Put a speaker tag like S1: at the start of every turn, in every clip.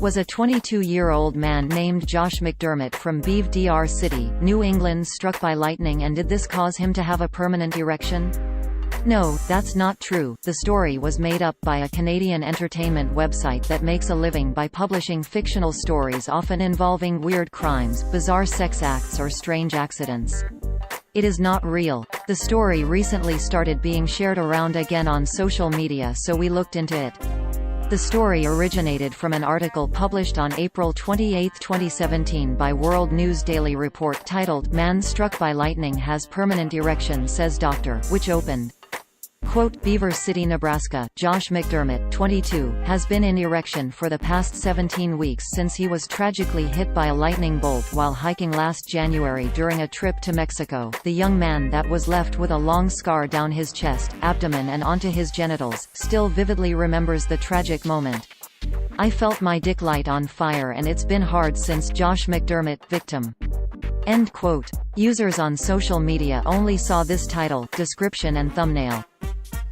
S1: Was a 22-year-old man named Josh McDermott from Beeve Dr. City, New England struck by lightning, and did this cause him to have a permanent erection? No, that's not true. The story was made up by a Canadian entertainment website that makes a living by publishing fictional stories often involving weird crimes, bizarre sex acts or strange accidents. It is not real. The story recently started being shared around again on social media, so we looked into it. The story originated from an article published on April 28, 2017 by World News Daily Report titled, "Man Struck by Lightning Has Permanent Erection Says Doctor," which opened, quote, "Beaver City, Nebraska, Josh McDermott, 22, has been in erection for the past 17 weeks since he was tragically hit by a lightning bolt while hiking last January during a trip to Mexico. The young man that was left with a long scar down his chest, abdomen and onto his genitals, still vividly remembers the tragic moment. I felt my dick light on fire and it's been hard since. Josh McDermott, victim." End quote. Users on social media only saw this title, description and thumbnail.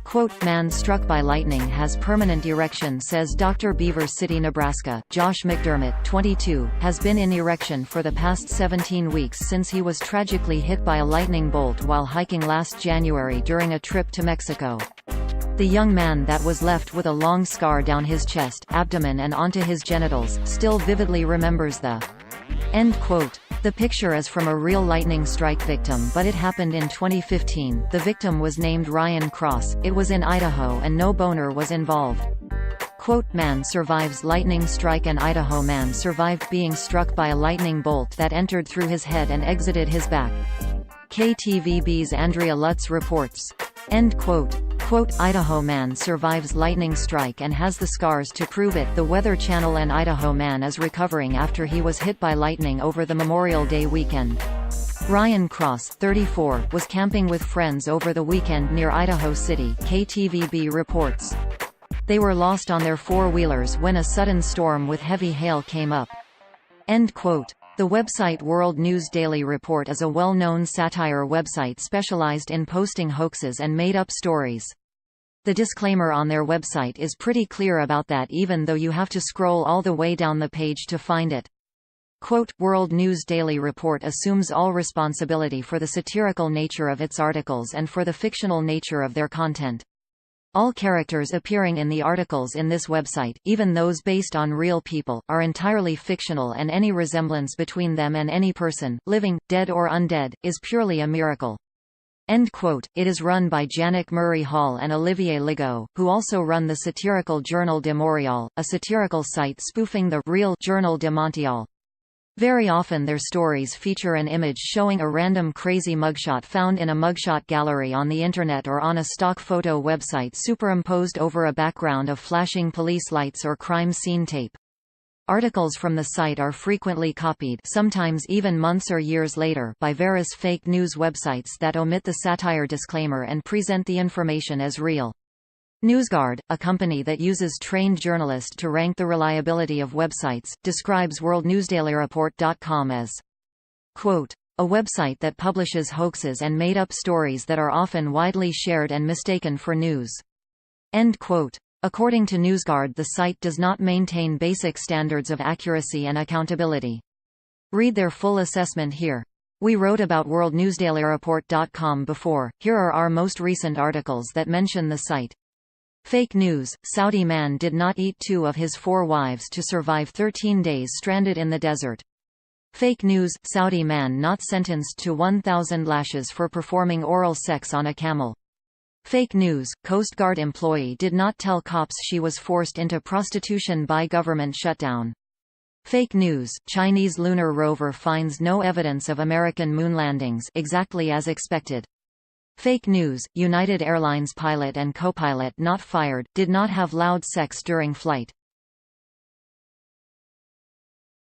S1: Quote, "Man struck by lightning has permanent erection says Dr. Beaver City, Nebraska, Josh McDermott, 22, has been in erection for the past 17 weeks since he was tragically hit by a lightning bolt while hiking last January during a trip to Mexico. The young man that was left with a long scar down his chest, abdomen and onto his genitals, still vividly remembers the." End quote. The picture is from a real lightning strike victim, but it happened in 2015. The victim was named Ryan Cross. It was in Idaho and no boner was involved. Quote, "Man survives lightning strike and Idaho man survived being struck by a lightning bolt that entered through his head and exited his back." KTVB's Andrea Lutz reports. End quote. Quote, "Idaho man survives lightning strike and has the scars to prove it." The Weather Channel. An Idaho man is recovering after he was hit by lightning over the Memorial Day weekend. Ryan Cross, 34, was camping with friends over the weekend near Idaho City, KTVB reports. They were lost on their four-wheelers when a sudden storm with heavy hail came up. End quote. The website World News Daily Report is a well-known satire website specialized in posting hoaxes and made-up stories. The disclaimer on their website is pretty clear about that, even though you have to scroll all the way down the page to find it. Quote, "World News Daily Report assumes all responsibility for the satirical nature of its articles and for the fictional nature of their content. All characters appearing in the articles in this website, even those based on real people, are entirely fictional, and any resemblance between them and any person, living, dead or undead, is purely a miracle." End quote. It is run by Janek Murray Hall and Olivier Legault, who also run the satirical Journal de Montréal, a satirical site spoofing the real Journal de Montréal. Very often their stories feature an image showing a random crazy mugshot found in a mugshot gallery on the internet or on a stock photo website superimposed over a background of flashing police lights or crime scene tape. Articles from the site are frequently copied, sometimes even months or years later, by various fake news websites that omit the satire disclaimer and present the information as real. NewsGuard, a company that uses trained journalists to rank the reliability of websites, describes WorldNewsDailyReport.com as, quote, "a website that publishes hoaxes and made-up stories that are often widely shared and mistaken for news." End quote. According to NewsGuard, the site does not maintain basic standards of accuracy and accountability. Read their full assessment here. We wrote about WorldNewsDailyReport.com before. Here are our most recent articles that mention the site. Fake news: Saudi man did not eat 2 of his 4 wives to survive 13 days stranded in the desert. Fake news: Saudi man not sentenced to 1,000 lashes for performing oral sex on a camel. Fake news: Coast Guard employee did not tell cops she was forced into prostitution by government shutdown. Fake news: Chinese lunar rover finds no evidence of American moon landings, exactly as expected. Fake news: United Airlines pilot and co-pilot not fired, did not have loud sex during flight.